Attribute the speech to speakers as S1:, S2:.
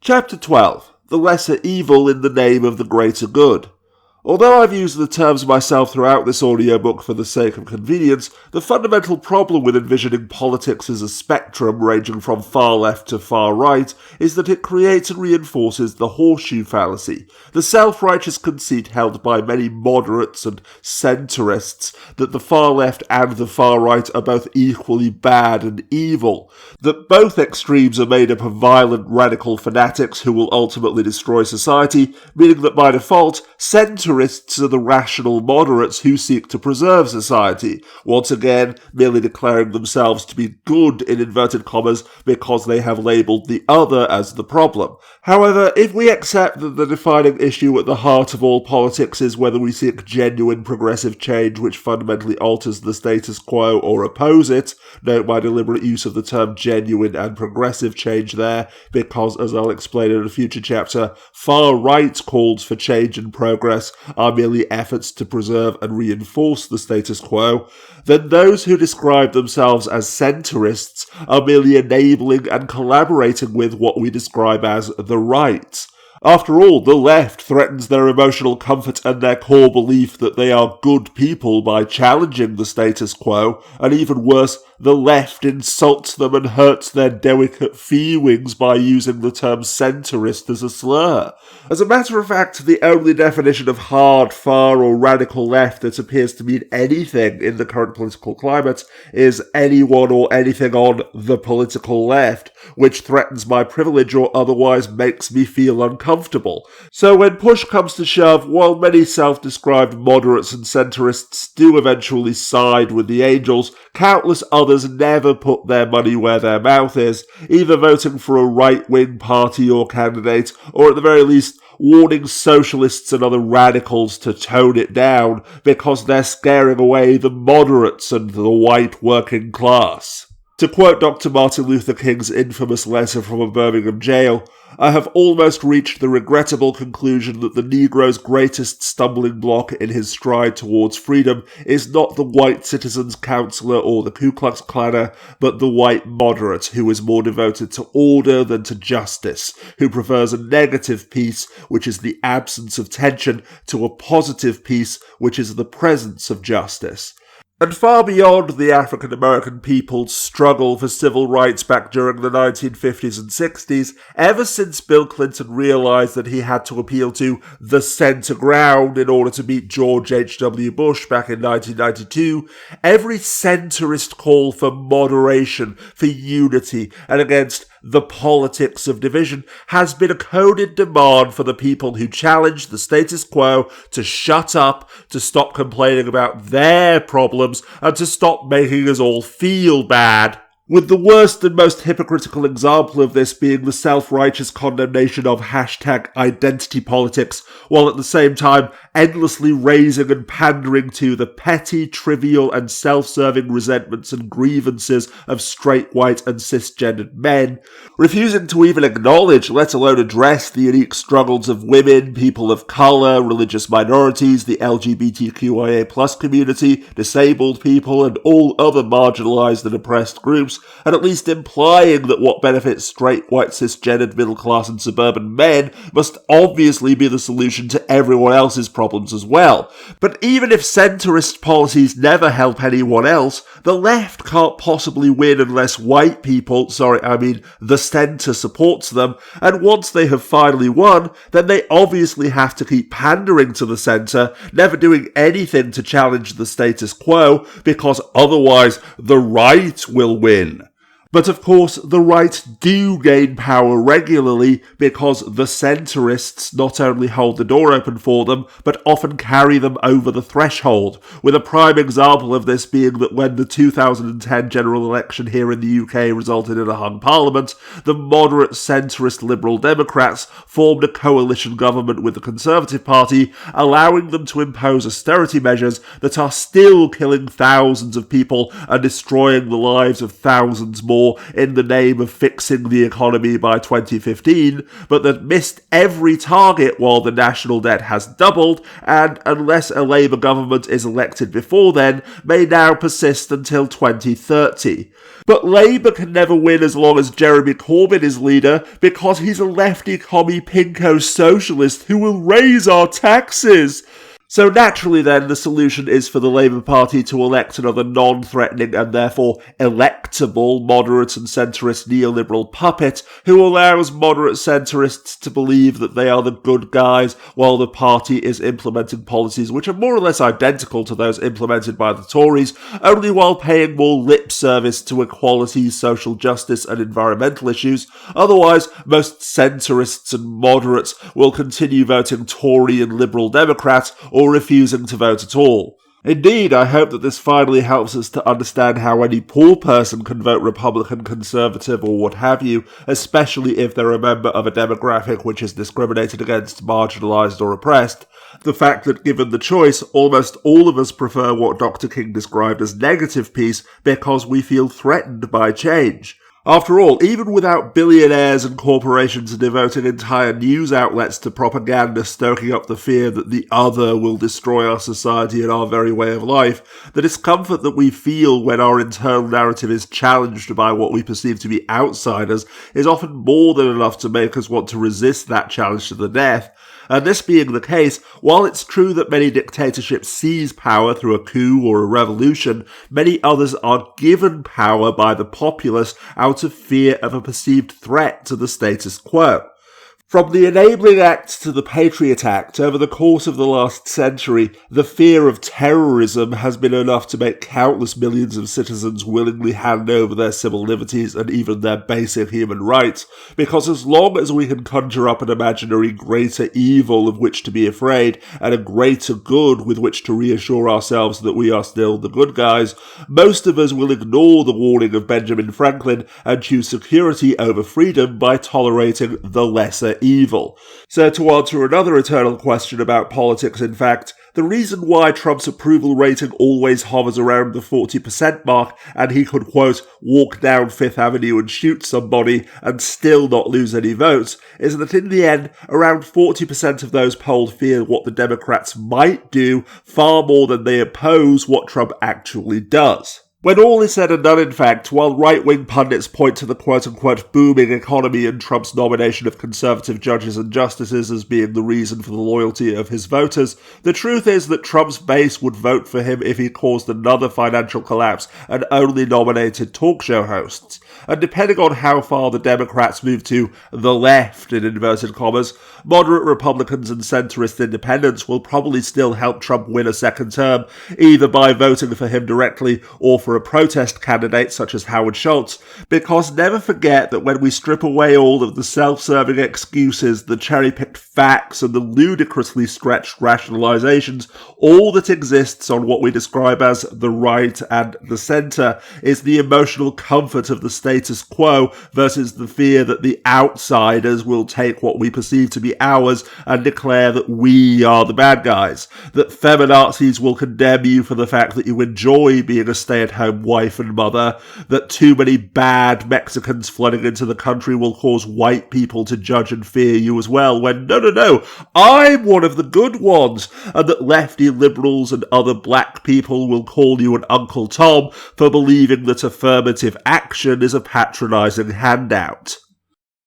S1: Chapter 12. The Lesser Evil in the Name of the Greater Good. Although I've used the terms myself throughout this audiobook for the sake of convenience, the fundamental problem with envisioning politics as a spectrum ranging from far left to far right is that it creates and reinforces the horseshoe fallacy, the self-righteous conceit held by many moderates and centrists that the far left and the far right are both equally bad and evil, that both extremes are made up of violent radical fanatics who will ultimately destroy society, meaning that by default, centrists are the rational moderates who seek to preserve society, once again merely declaring themselves to be good in inverted commas because they have labelled the other as the problem. However, if we accept that the defining issue at the heart of all politics is whether we seek genuine progressive change which fundamentally alters the status quo or oppose it, note my deliberate use of the term genuine and progressive change there, because as I'll explain in a future chapter, far-right calls for change and progress are merely efforts to preserve and reinforce the status quo, then those who describe themselves as centrists are merely enabling and collaborating with what we describe as the right. After all, the left threatens their emotional comfort and their core belief that they are good people by challenging the status quo, and even worse, the left insults them and hurts their delicate feelings by using the term centrist as a slur. As a matter of fact, the only definition of hard, far, or radical left that appears to mean anything in the current political climate is anyone or anything on the political left, which threatens my privilege or otherwise makes me feel uncomfortable. So when push comes to shove, while many self-described moderates and centrists do eventually side with the angels, countless others never put their money where their mouth is, either voting for a right-wing party or candidate, or at the very least warning socialists and other radicals to tone it down because they're scaring away the moderates and the white working class. To quote Dr. Martin Luther King's infamous letter from a Birmingham jail, I have almost reached the regrettable conclusion that the Negro's greatest stumbling block in his stride towards freedom is not the white citizen's counselor or the Ku Klux Klanner, but the white moderate who is more devoted to order than to justice, who prefers a negative peace, which is the absence of tension, to a positive peace, which is the presence of justice. And far beyond the African American people's struggle for civil rights back during the 1950s and 60s, ever since Bill Clinton realized that he had to appeal to the center ground in order to beat George H.W. Bush back in 1992, every centrist call for moderation, for unity, and against the politics of division has been a coded demand for the people who challenge the status quo to shut up, to stop complaining about their problems, and to stop making us all feel bad. With the worst and most hypocritical example of this being the self-righteous condemnation of #identity politics, while at the same time endlessly raising and pandering to the petty, trivial and self-serving resentments and grievances of straight, white and cisgendered men, refusing to even acknowledge, let alone address, the unique struggles of women, people of colour, religious minorities, the LGBTQIA+ community, disabled people and all other marginalised and oppressed groups, and at least implying that what benefits straight, white, cisgendered, middle-class and suburban men must obviously be the solution to everyone else's problems as well. But even if centrist policies never help anyone else, the left can't possibly win unless white people, the centre supports them, and once they have finally won, then they obviously have to keep pandering to the centre, never doing anything to challenge the status quo, because otherwise the right will win. But of course, the right do gain power regularly because the centrists not only hold the door open for them, but often carry them over the threshold, with a prime example of this being that when the 2010 general election here in the UK resulted in a hung parliament, the moderate centrist Liberal Democrats formed a coalition government with the Conservative Party, allowing them to impose austerity measures that are still killing thousands of people and destroying the lives of thousands more more in the name of fixing the economy by 2015, but that missed every target while the national debt has doubled, and unless a Labour government is elected before then, may now persist until 2030. But Labour can never win as long as Jeremy Corbyn is leader, because he's a lefty commie pinko socialist who will raise our taxes. So naturally then, the solution is for the Labour Party to elect another non-threatening and therefore electable moderate and centrist neoliberal puppet who allows moderate centrists to believe that they are the good guys while the party is implementing policies which are more or less identical to those implemented by the Tories, only while paying more lip service to equality, social justice and environmental issues. Otherwise, most centrists and moderates will continue voting Tory and Liberal Democrat or refusing to vote at all. Indeed, I hope that this finally helps us to understand how any poor person can vote Republican, Conservative, or what have you, especially if they're a member of a demographic which is discriminated against, marginalised, or oppressed. The fact that given the choice, almost all of us prefer what Dr. King described as negative peace because we feel threatened by change. After all, even without billionaires and corporations devoting entire news outlets to propaganda stoking up the fear that the other will destroy our society and our very way of life, the discomfort that we feel when our internal narrative is challenged by what we perceive to be outsiders is often more than enough to make us want to resist that challenge to the death. And this being the case, while it's true that many dictatorships seize power through a coup or a revolution, many others are given power by the populace out of fear of a perceived threat to the status quo. From the Enabling Act to the Patriot Act, over the course of the last century, the fear of terrorism has been enough to make countless millions of citizens willingly hand over their civil liberties and even their basic human rights, because as long as we can conjure up an imaginary greater evil of which to be afraid, and a greater good with which to reassure ourselves that we are still the good guys, most of us will ignore the warning of Benjamin Franklin and choose security over freedom by tolerating the lesser evil. So to answer another eternal question about politics, in fact, the reason why Trump's approval rating always hovers around the 40% mark and he could, quote, walk down Fifth Avenue and shoot somebody and still not lose any votes is that in the end, around 40% of those polled fear what the Democrats might do far more than they oppose what Trump actually does. When all is said and done, in fact, while right-wing pundits point to the quote-unquote booming economy and Trump's nomination of conservative judges and justices as being the reason for the loyalty of his voters, the truth is that Trump's base would vote for him if he caused another financial collapse and only nominated talk show hosts. And depending on how far the Democrats move to the left, in inverted commas, moderate Republicans and centrist independents will probably still help Trump win a second term, either by voting for him directly or for a protest candidate such as Howard Schultz, because never forget that when we strip away all of the self-serving excuses, the cherry-picked facts and the ludicrously stretched rationalizations, all that exists on what we describe as the right and the centre is the emotional comfort of the status quo versus the fear that the outsiders will take what we perceive to be ours and declare that we are the bad guys, that feminazis will condemn you for the fact that you enjoy being a stay-at-home wife and mother, that too many bad Mexicans flooding into the country will cause white people to judge and fear you as well, when no, I'm one of the good ones, and that lefty liberals and other black people will call you an Uncle Tom for believing that affirmative action is a patronising handout.